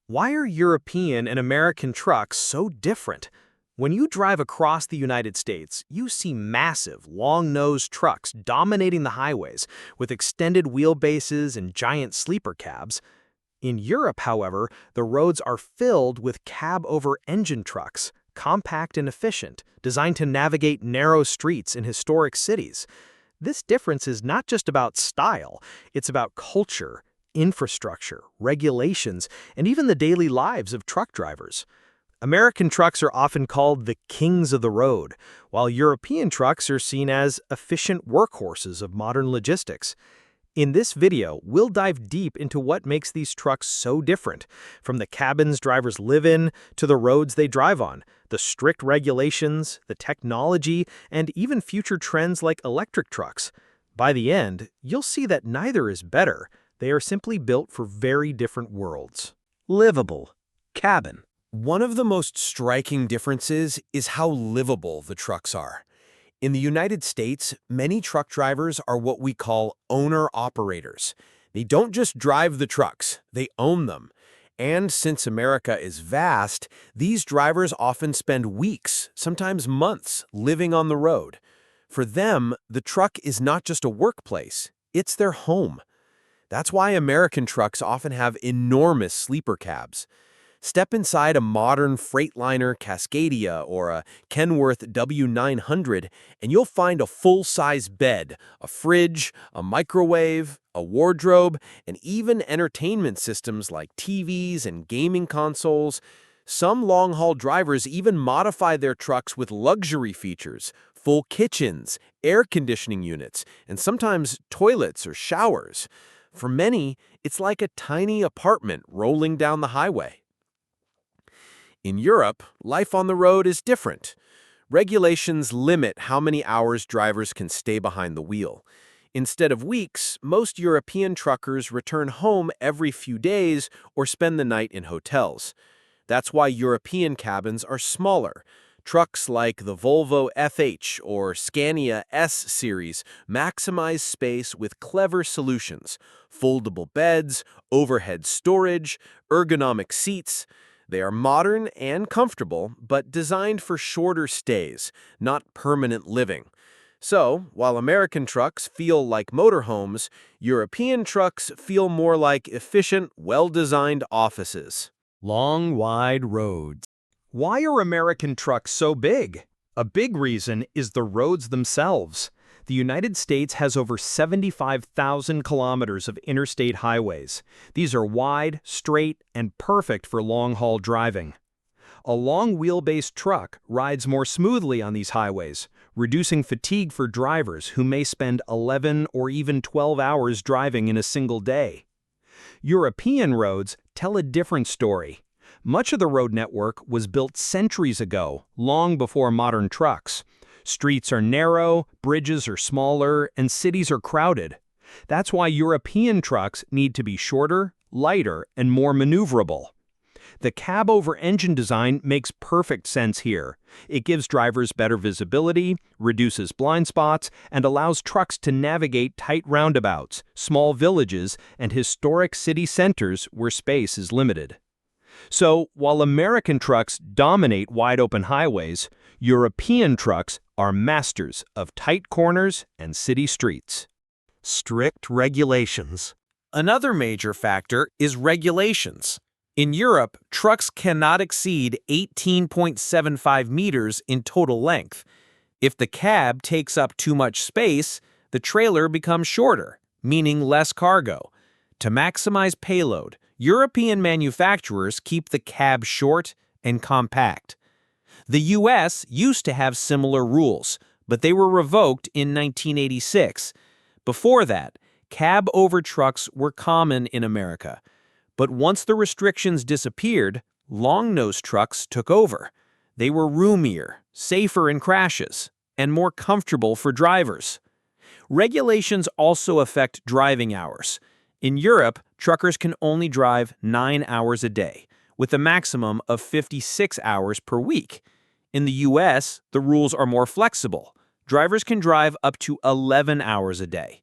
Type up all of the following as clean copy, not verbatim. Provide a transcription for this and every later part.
Why are European and American trucks so different? When you drive across the United States, you see massive, long-nosed trucks dominating the highways with extended wheelbases and giant sleeper cabs. In Europe, however, the roads are filled with cab-over-engine trucks, compact and efficient, designed to navigate narrow streets in historic cities. This difference is not just about style, it's about culture, infrastructure, regulations, and even the daily lives of truck drivers. American trucks are often called the kings of the road, while European trucks are seen as efficient workhorses of modern logistics. In this video, we'll dive deep into what makes these trucks so different, from the cabins drivers live in to the roads they drive on, the strict regulations, the technology, and even future trends like electric trucks. By the end, you'll see that neither is better. They are simply built for very different worlds. Livable. Cabin. One of the most striking differences is how livable the trucks are. In the United States, many truck drivers are what we call owner-operators. They don't just drive the trucks, they own them. And since America is vast, these drivers often spend weeks, sometimes months, living on the road. For them, the truck is not just a workplace, it's their home. That's why American trucks often have enormous sleeper cabs. Step inside a modern Freightliner Cascadia or a Kenworth W900 and you'll find a full-size bed, a fridge, a microwave, a wardrobe, and even entertainment systems like TVs and gaming consoles. Some long-haul drivers even modify their trucks with luxury features, full kitchens, air conditioning units, and sometimes toilets or showers. For many, it's like a tiny apartment rolling down the highway. In Europe, life on the road is different. Regulations limit how many hours drivers can stay behind the wheel. Instead of weeks, most European truckers return home every few days or spend the night in hotels. That's why European cabins are smaller. Trucks like the Volvo FH or Scania S series maximize space with clever solutions: foldable beds, overhead storage, ergonomic seats. They are modern and comfortable, but designed for shorter stays, not permanent living. So, while American trucks feel like motorhomes, European trucks feel more like efficient, well-designed offices. Long, wide roads. Why are American trucks so big? A big reason is the roads themselves. The United States has over 75,000 kilometers of interstate highways. These are wide, straight, and perfect for long-haul driving. A long-wheelbase truck rides more smoothly on these highways, reducing fatigue for drivers who may spend 11 or even 12 hours driving in a single day. European roads tell a different story. Much of the road network was built centuries ago, long before modern trucks. Streets are narrow, bridges are smaller, and cities are crowded. That's why European trucks need to be shorter, lighter, and more maneuverable. The cab-over-engine design makes perfect sense here. It gives drivers better visibility, reduces blind spots, and allows trucks to navigate tight roundabouts, small villages, and historic city centers where space is limited. So, while American trucks dominate wide-open highways, European trucks are masters of tight corners and city streets. Strict regulations. Another major factor is regulations. In Europe, trucks cannot exceed 18.75 meters in total length. If the cab takes up too much space, the trailer becomes shorter, meaning less cargo. To maximize payload, European manufacturers keep the cab short and compact. The U.S. used to have similar rules, but they were revoked in 1986. Before that, cab-over trucks were common in America. But once the restrictions disappeared, long-nose trucks took over. They were roomier, safer in crashes, and more comfortable for drivers. Regulations also affect driving hours. In Europe, truckers can only drive 9 hours a day, with a maximum of 56 hours per week. In the U.S., the rules are more flexible. Drivers can drive up to 11 hours a day.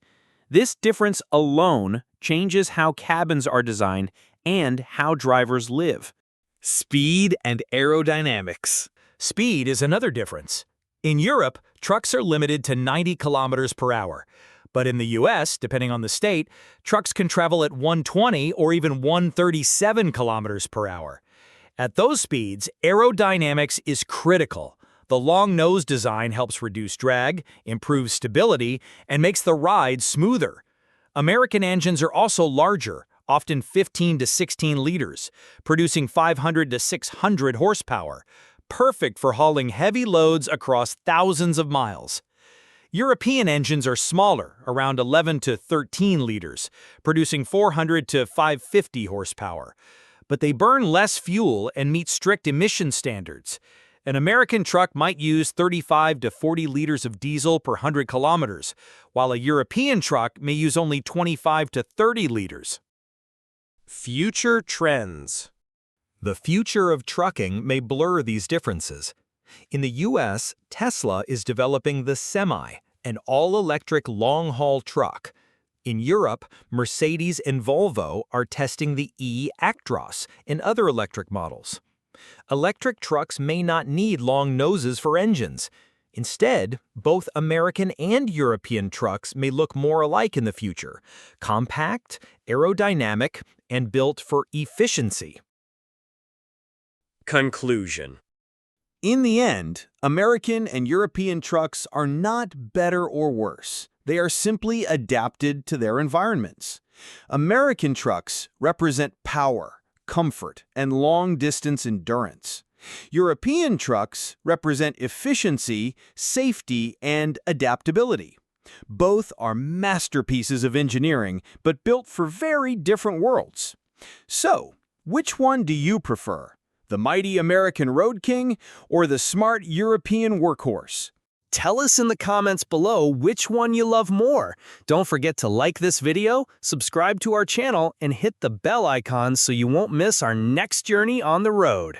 This difference alone changes how cabins are designed and how drivers live. Speed and aerodynamics. Speed is another difference. In Europe, trucks are limited to 90 kilometers per hour. But in the US, depending on the state, trucks can travel at 120 or even 137 kilometers per hour. At those speeds, aerodynamics is critical. The long nose design helps reduce drag, improves stability, and makes the ride smoother. American engines are also larger, often 15 to 16 liters, producing 500 to 600 horsepower, perfect for hauling heavy loads across thousands of miles. European engines are smaller, around 11 to 13 liters, producing 400 to 550 horsepower. But they burn less fuel and meet strict emission standards. An American truck might use 35 to 40 liters of diesel per 100 kilometers, while a European truck may use only 25 to 30 liters. Future trends. The future of trucking may blur these differences. In the US, Tesla is developing the Semi, an all-electric long-haul truck. In Europe, Mercedes and Volvo are testing the e-Actros and other electric models. Electric trucks may not need long noses for engines. Instead, both American and European trucks may look more alike in the future: compact, aerodynamic, and built for efficiency. Conclusion. In the end, American and European trucks are not better or worse. They are simply adapted to their environments. American trucks represent power, comfort, and long-distance endurance. European trucks represent efficiency, safety, and adaptability. Both are masterpieces of engineering, but built for very different worlds. So, which one do you prefer? The mighty American Road King or the smart European workhorse? Tell us in the comments below which one you love more. Don't forget to like this video, subscribe to our channel, and hit the bell icon so you won't miss our next journey on the road.